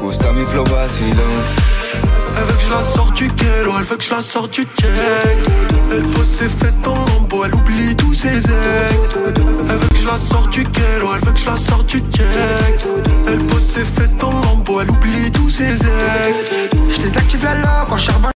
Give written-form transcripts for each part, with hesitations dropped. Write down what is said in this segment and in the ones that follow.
gusta mi flow vacilón. Elle veut que je la sorte du ghetto, elle veut que je la sorte du Kex. Elle pose ses fesses dans l'embo, elle oublie tous ses ex. Elle veut que je la sorte du ghetto, elle veut que je la sorte du Kex. Elle pose ses fesses dans l'embo, elle oublie tous ses ex. Je désactive la lock en charbon.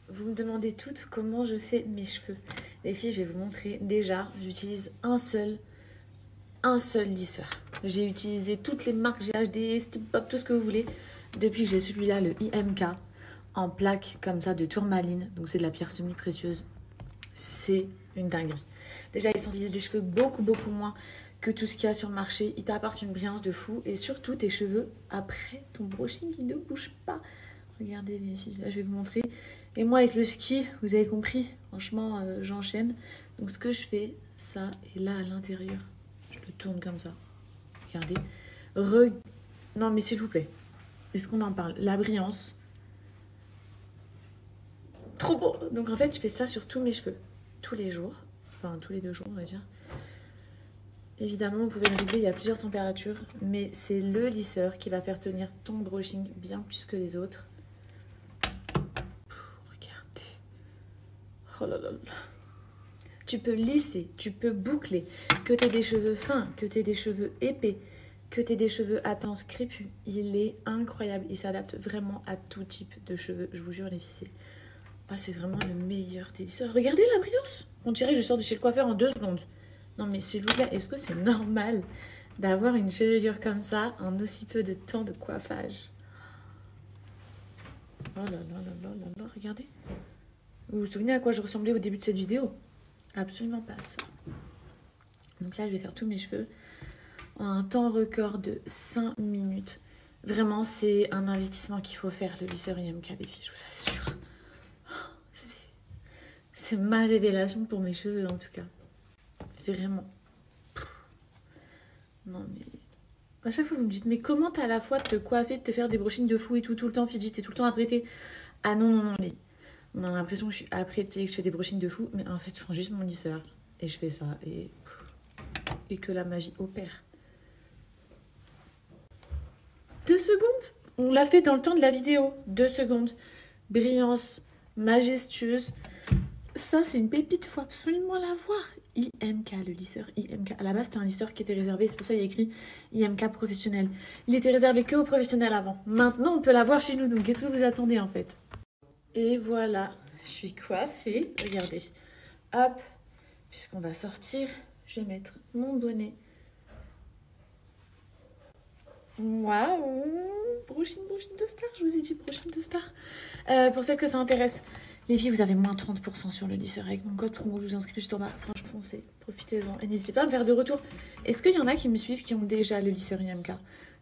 Vous me demandez toutes comment je fais mes cheveux. Les filles, je vais vous montrer. Déjà, j'utilise un seul lisseur. J'ai utilisé toutes les marques GHD, Stipbox, tout ce que vous voulez. Depuis que j'ai celui-là, le IMK, en plaque comme ça de tourmaline. Donc c'est de la pierre semi-précieuse. C'est une dinguerie. Déjà, il sensibilise les cheveux beaucoup moins que tout ce qu'il y a sur le marché. Il t'apporte une brillance de fou. Et surtout, tes cheveux, après ton brushing, ils ne bougent pas. Regardez les filles, là je vais vous montrer. Et moi avec le ski, vous avez compris, franchement j'enchaîne. Donc ce que je fais, ça, et là à l'intérieur, je le tourne comme ça. Regardez. Non mais s'il vous plaît, est-ce qu'on en parle? La brillance. Trop beau. Donc en fait je fais ça sur tous mes cheveux. Tous les jours. Enfin tous les 2 jours on va dire. Évidemment vous pouvez le régler, il y a plusieurs températures. Mais c'est le lisseur qui va faire tenir ton brushing bien plus que les autres. Oh là là là. Tu peux lisser, tu peux boucler, que tu aies des cheveux fins, que tu aies des cheveux épais, que tu aies des cheveux à tendance crépus. Il est incroyable, il s'adapte vraiment à tout type de cheveux, je vous jure les filles. C'est vraiment le meilleur des lisseurs. Regardez la brillance. On dirait que je sors de chez le coiffeur en 2 secondes. Non mais s'il vous plaît, est-ce que c'est normal d'avoir une chevelure comme ça en aussi peu de temps de coiffage? Oh là là là là là là, regardez. Vous vous souvenez à quoi je ressemblais au début de cette vidéo? Absolument pas ça. Donc là, je vais faire tous mes cheveux en un temps record de 5 minutes. Vraiment, c'est un investissement qu'il faut faire, le lisseur IMK, les filles, je vous assure. C'est ma révélation pour mes cheveux, en tout cas. Vraiment. Non, mais... À chaque fois, vous me dites, mais comment t'as la foi de te coiffer, de te faire des brushings de fou et tout le temps, Fidji, t'es tout le temps apprêtée? Ah non, non, non, les... On a l'impression que je suis apprêtée, que je fais des brushings de fou, mais en fait, je prends juste mon lisseur et je fais ça et que la magie opère. 2 secondes. On l'a fait dans le temps de la vidéo. 2 secondes. Brillance majestueuse. Ça, c'est une pépite, faut absolument la voir. IMK, le lisseur IMK. À la base, c'était un lisseur qui était réservé, c'est pour ça qu'il y a écrit IMK professionnel. Il était réservé que aux professionnels avant. Maintenant, on peut l'avoir chez nous, donc qu'est-ce que vous attendez en fait? Et voilà, je suis coiffée. Regardez. Hop, puisqu'on va sortir, je vais mettre mon bonnet. Waouh, brushing de star, je vous ai dit brushing de star. Pour celles que ça intéresse, les filles, vous avez moins 30% sur le lisseur avec mon code promo. Je vous inscris juste en bas. Franchement, foncez, profitez-en. Et n'hésitez pas à me faire de retour. Est-ce qu'il y en a qui me suivent qui ont déjà le lisseur IMK?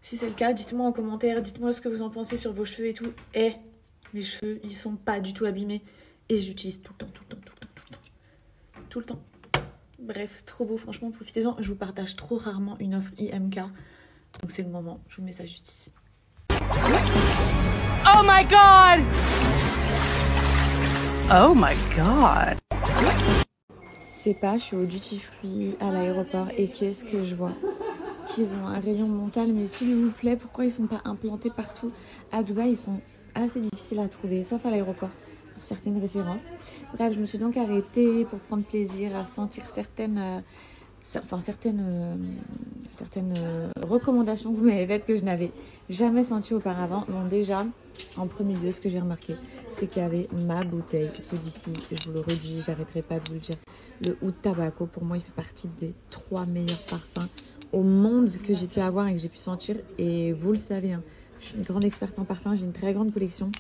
Si c'est le cas, dites-moi en commentaire. Dites-moi ce que vous en pensez sur vos cheveux et tout. Et mes cheveux, ils sont pas du tout abîmés. Et j'utilise tout le temps. Tout le temps. Bref, trop beau. Franchement, profitez-en. Je vous partage trop rarement une offre IMK. Donc c'est le moment. Je vous mets ça juste ici. Oh my god! Oh my god! C'est pas, je suis au duty free à l'aéroport et qu'est-ce que je vois? Qu'ils ont un rayon mental, mais s'il vous plaît, pourquoi ils sont pas implantés partout? À Dubaï, ils sont assez difficiles à trouver, sauf à l'aéroport, pour certaines références. Bref, je me suis donc arrêtée pour prendre plaisir à sentir certaines recommandations que vous m'avez faites que je n'avais jamais senties auparavant. Bon, déjà, en premier lieu, ce que j'ai remarqué, c'est qu'il y avait ma bouteille. Celui-ci, je vous le redis, j'arrêterai pas de vous le dire. Le Oud Tobacco, pour moi, il fait partie des 3 meilleurs parfums au monde que j'ai pu avoir et que j'ai pu sentir. Et vous le savez, hein, je suis une grande experte en parfum, j'ai une très grande collection.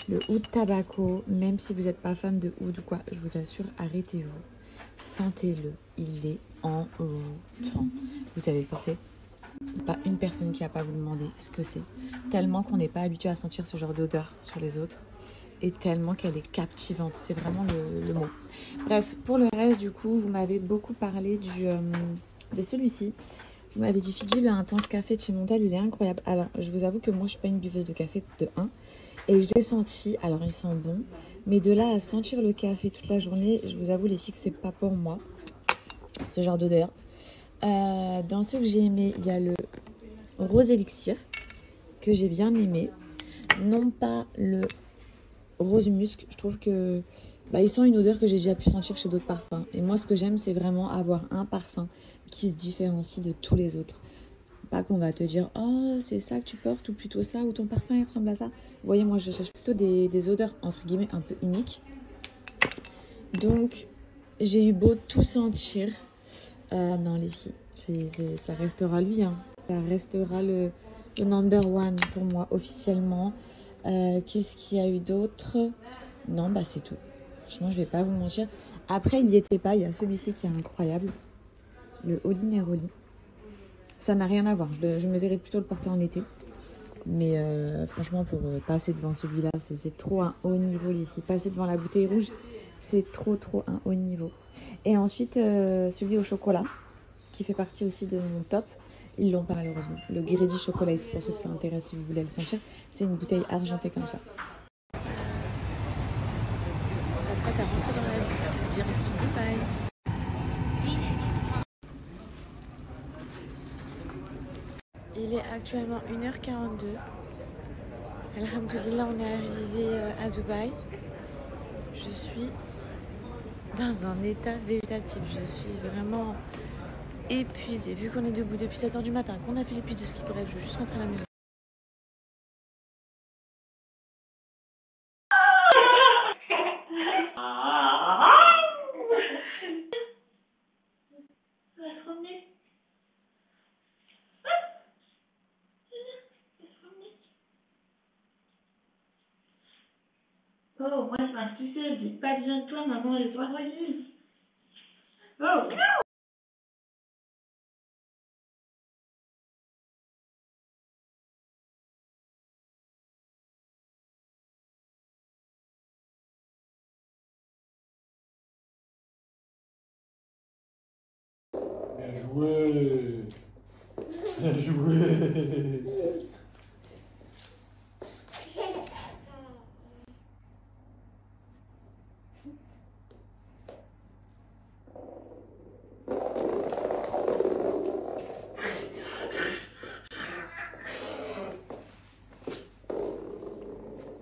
Le Oud Tobacco, même si vous n'êtes pas fan de oud ou quoi, je vous assure, arrêtez-vous. Sentez-le, il est envoûtant. Vous allez le porter. Pas une personne qui va pas vous demander ce que c'est. Tellement qu'on n'est pas habitué à sentir ce genre d'odeur sur les autres. Et tellement qu'elle est captivante. C'est vraiment le mot. Bref, pour le reste, du coup, vous m'avez beaucoup parlé de celui-ci. Vous m'avez dit Fidji, le intense café de chez Montal, il est incroyable. Alors, je vous avoue que moi, je suis pas une buveuse de café de 1. Et je l'ai senti, alors il sent bon. Mais de là à sentir le café toute la journée, je vous avoue les filles que c'est pas pour moi. Ce genre d'odeur. Dans ceux que j'ai aimé, il y a le rose élixir, que j'ai bien aimé. Non pas le rose musc. Je trouve que il sent une odeur que j'ai déjà pu sentir chez d'autres parfums. Et moi, ce que j'aime, c'est vraiment avoir un parfum qui se différencie de tous les autres. Pas qu'on va te dire, oh, c'est ça que tu portes, ou plutôt ça, ou ton parfum, il ressemble à ça. Vous voyez, moi, je cherche plutôt des odeurs, entre guillemets, un peu uniques. Donc, j'ai eu beau tout sentir. Non, les filles, ça restera lui. Hein. Ça restera le number one pour moi, officiellement. Qu'est-ce qu'il y a eu d'autre? Non, c'est tout. Franchement, je vais pas vous mentir. Après, il n'y était pas. Il y a celui-ci qui est incroyable. Le Holy Neroli. Ça n'a rien à voir. Je me verrais plutôt le porter en été. Mais franchement, pour passer devant celui-là, c'est trop un haut niveau, les filles. Passer devant la bouteille rouge, c'est trop un haut niveau. Et ensuite, celui au chocolat, qui fait partie aussi de mon top. Ils l'ont pas malheureusement. Le Grady Chocolate, pour ceux que ça intéresse, si vous voulez le sentir. C'est une bouteille argentée comme ça. On s'apprête à rentrer dans la ville. Direction Dubaï. Il est actuellement 1h42. Alhamdoulilah, on est arrivé à Dubaï. Je suis dans un état végétatif. Je suis vraiment épuisée. Vu qu'on est debout depuis 7h du matin, qu'on a fait les pistes de ski, bref, je veux juste rentrer à la maison. Oh, moi je marche tout seul, j'ai pas besoin de toi, maman, elle est pas revenue. Oh, Bien joué. Bien joué.